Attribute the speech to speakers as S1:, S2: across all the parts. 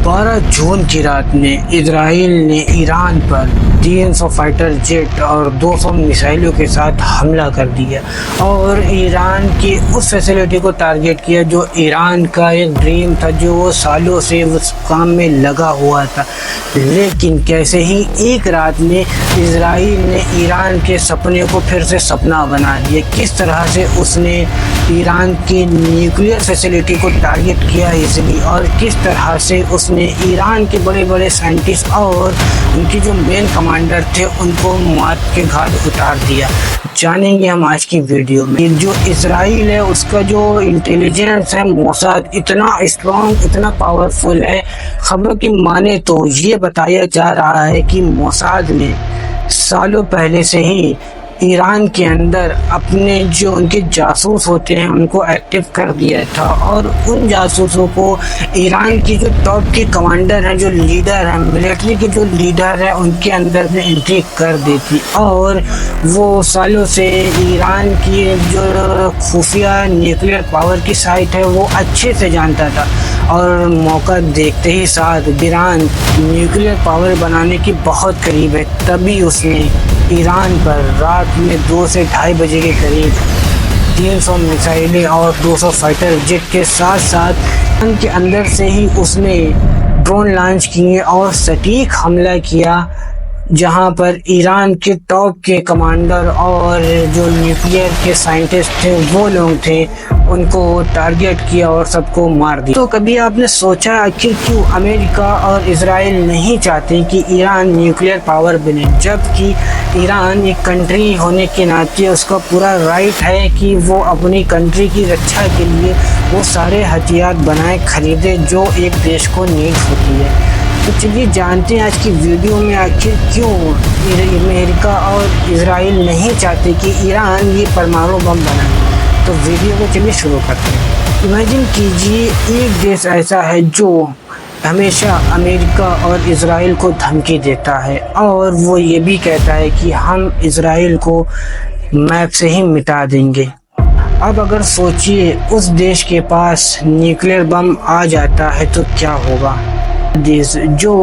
S1: 12 जून की रात में इजराइल ने ईरान पर 300 फाइटर जेट और 200 मिसाइलों के साथ हमला कर दिया और ईरान की उस फैसिलिटी को टारगेट किया जो ईरान का एक ड्रीम था, जो वो सालों से उस काम में लगा हुआ था। लेकिन कैसे ही एक रात में इजराइल ने ईरान के सपने को फिर से सपना बना दिया। किस तरह से उसने ईरान की न्यूक्लियर फैसिलिटी को टारगेट किया इजली, और किस तरह से उसने ईरान के बड़े बड़े साइंटिस्ट और उनकी जो मेन कमांडर थे उनको मौत के घाट उतार दिया, जानेंगे हम आज की वीडियो में। जो इजराइल है उसका जो इंटेलिजेंस है, मोसाद इतना स्ट्रॉन्ग, इतना पावरफुल है। खबरों की माने तो ये बताया जा रहा है कि मोसाद ने सालों पहले से ही ईरान के अंदर अपने जो उनके जासूस होते हैं उनको एक्टिव कर दिया था, और उन जासूसों को ईरान की जो टॉप के कमांडर हैं, जो लीडर हैं, मिलिट्री के जो लीडर हैं, उनके अंदर में एंट्री कर दी थी। और वो सालों से ईरान की जो खुफिया न्यूक्लियर पावर की साइट है वो अच्छे से जानता था, और मौका देखते ही साथ ईरान न्यूक्लियर पावर बनाने की बहुत करीब है। तभी उसने ईरान पर रात में 2 से 2:30 बजे के करीब 300 मिसाइलें और 200 फाइटर जेट के साथ साथ उनके अंदर से ही उसने ड्रोन लॉन्च किए और सटीक हमला किया, जहां पर ईरान के टॉप के कमांडर और जो न्यूक्लियर के साइंटिस्ट थे वो लोग थे, उनको टारगेट किया और सबको मार दिया। तो कभी आपने सोचा आखिर क्यों अमेरिका और इजराइल नहीं चाहते कि ईरान न्यूक्लियर पावर बने, जबकि ईरान एक कंट्री होने के नाते उसका पूरा राइट है कि वो अपनी कंट्री की रक्षा के लिए वो सारे हथियार बनाए, खरीदे जो एक देश को नीड होती है। तो चलिए जानते हैं आज की वीडियो में आखिर क्यों अमेरिका और इजराइल नहीं चाहते कि ईरान ये परमाणु बम बनाए। तो वीडियो को चलिए शुरू करते हैं। इमेजिन कीजिए एक देश ऐसा है जो हमेशा अमेरिका और इजराइल को धमकी देता है, और वो ये भी कहता है कि हम इजराइल को मैप से ही मिटा देंगे। अब अगर सोचिए उस देश के पास न्यूक्लियर बम आ जाता है तो क्या होगा। देश जो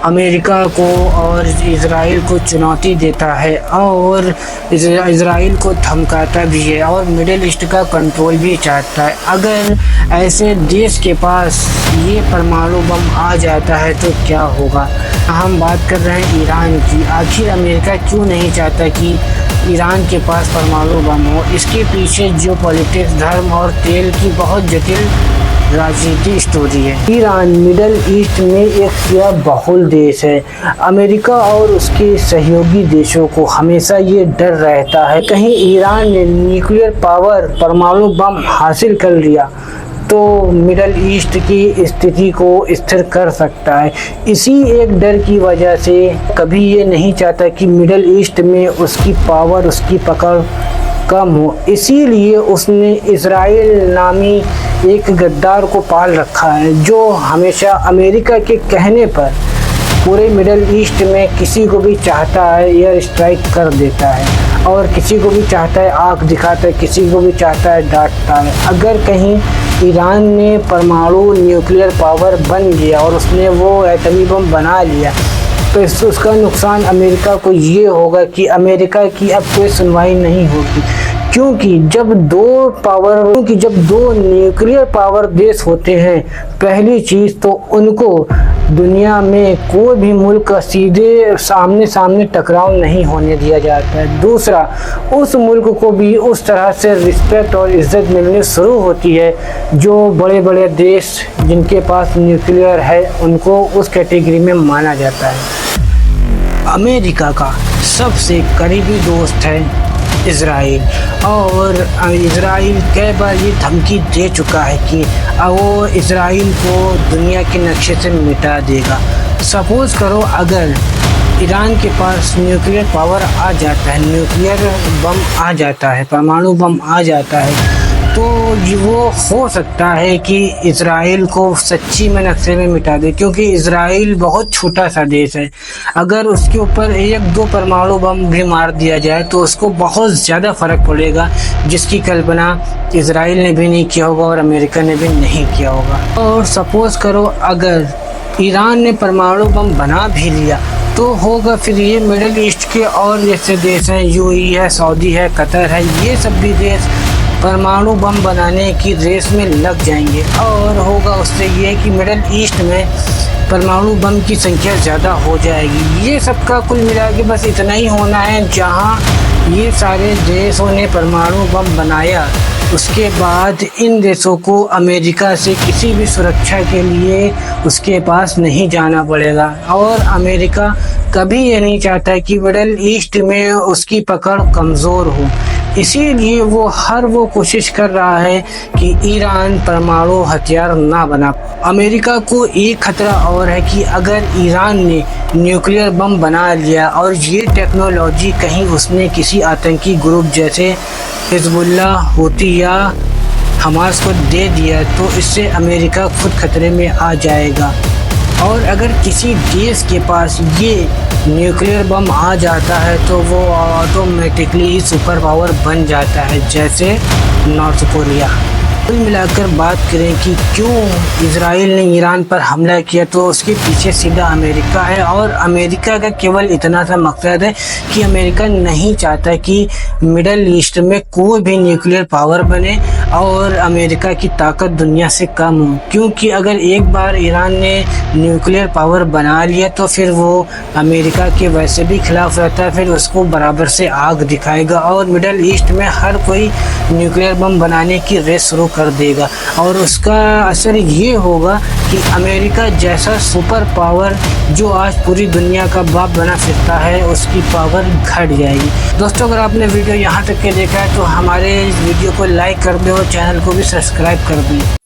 S1: अमेरिका को और इजराइल को चुनौती देता है और इजराइल को धमकाता भी है और मिडिल ईस्ट का कंट्रोल भी चाहता है, अगर ऐसे देश के पास ये परमाणु बम आ जाता है तो क्या होगा। हम बात कर रहे हैं ईरान की। आखिर अमेरिका क्यों नहीं चाहता कि ईरान के पास परमाणु बम हो। इसके पीछे जो पॉलिटिक्स, धर्म और तेल की बहुत जटिल राजनीति स्टोरी है। ईरान मिडल ईस्ट में एक शिया बहुल देश है। अमेरिका और उसके सहयोगी देशों को हमेशा ये डर रहता है कहीं ईरान ने न्यूक्लियर पावर, परमाणु बम हासिल कर लिया तो मिडल ईस्ट की स्थिति को स्थिर कर सकता है। इसी एक डर की वजह से कभी ये नहीं चाहता कि मिडल ईस्ट में उसकी पावर, उसकी पकड़ कम हो। इसीलिए उसने इजराइल नामी एक गद्दार को पाल रखा है, जो हमेशा अमेरिका के कहने पर पूरे मिडल ईस्ट में किसी को भी चाहता है एयर स्ट्राइक कर देता है, और किसी को भी चाहता है आंख दिखाता है, किसी को भी चाहता है डांटता है। अगर कहीं ईरान ने परमाणु न्यूक्लियर पावर बन गया और उसने वो एटमी बम बना लिया तो इससे उसका नुकसान अमेरिका को ये होगा कि अमेरिका की अब कोई सुनवाई नहीं होगी, क्योंकि जब दो न्यूक्लियर पावर देश होते हैं, पहली चीज़ तो उनको दुनिया में कोई भी मुल्क सीधे सामने टकराव नहीं होने दिया जाता है। दूसरा, उस मुल्क को भी उस तरह से रिस्पेक्ट और इज्जत मिलनी शुरू होती है जो बड़े बड़े देश जिनके पास न्यूक्लियर है उनको उस कैटेगरी में माना जाता है। अमेरिका का सबसे करीबी दोस्त है इजराइल, और इजराइल कई बार ये धमकी दे चुका है कि वो इजराइल को दुनिया के नक्शे से मिटा देगा। सपोज़ करो अगर ईरान के पास न्यूक्लियर पावर आ जाता है, न्यूक्लियर बम आ जाता है, परमाणु बम आ जाता है, तो वो हो सकता है कि इजराइल को सच्ची में नक्शे में मिटा दे, क्योंकि इजराइल बहुत छोटा सा देश है। अगर उसके ऊपर 1-2 परमाणु बम भी मार दिया जाए तो उसको बहुत ज़्यादा फ़र्क पड़ेगा, जिसकी कल्पना इजराइल ने भी नहीं किया होगा और अमेरिका ने भी नहीं किया होगा। और सपोज़ करो अगर ईरान ने परमाणु बम बना भी लिया तो होगा फिर ये मिडिल ईस्ट के और जैसे देश हैं, यूएई है, सऊदी है, कतर है, ये सब भी देश परमाणु बम बनाने की रेस में लग जाएंगे। और होगा उससे ये कि मिडिल ईस्ट में परमाणु बम की संख्या ज़्यादा हो जाएगी। ये सबका कुल मिला के बस इतना ही होना है, जहाँ ये सारे देशों ने परमाणु बम बनाया उसके बाद इन देशों को अमेरिका से किसी भी सुरक्षा के लिए उसके पास नहीं जाना पड़ेगा। और अमेरिका कभी ये नहीं चाहता कि मिडिल ईस्ट में उसकी पकड़ कमज़ोर हो, इसीलिए वो कोशिश कर रहा है कि ईरान परमाणु हथियार ना बना। अमेरिका को एक खतरा और है कि अगर ईरान ने न्यूक्लियर बम बना लिया और ये टेक्नोलॉजी कहीं उसने किसी आतंकी ग्रुप जैसे हिजबुल्लाह, हूती या हमास को दे दिया तो इससे अमेरिका खुद खतरे में आ जाएगा। और अगर किसी देश के पास ये न्यूक्लियर बम आ जाता है तो वो ऑटोमेटिकली ही सुपर पावर बन जाता है, जैसे नॉर्थ कोरिया। कुल मिलाकर बात करें कि क्यों इजराइल ने ईरान पर हमला किया, तो उसके पीछे सीधा अमेरिका है। और अमेरिका का केवल इतना सा मकसद है कि अमेरिका नहीं चाहता कि मिडल ईस्ट में कोई भी न्यूक्लियर पावर बने और अमेरिका की ताकत दुनिया से कम हो, क्योंकि अगर एक बार ईरान ने न्यूक्लियर पावर बना लिया तो फिर वो अमेरिका के वैसे भी खिलाफ रहता है, फिर उसको बराबर से आग दिखाएगा और मिडल ईस्ट में हर कोई न्यूक्लियर बम बनाने की रेस शुरू कर देगा। और उसका असर ये होगा कि अमेरिका जैसा सुपर पावर जो आज पूरी दुनिया का बाप बना फिरता है, उसकी पावर घट जाएगी। दोस्तों, अगर आपने वीडियो यहाँ तक के देखा है तो हमारे वीडियो को लाइक कर दें और चैनल को भी सब्सक्राइब कर दें।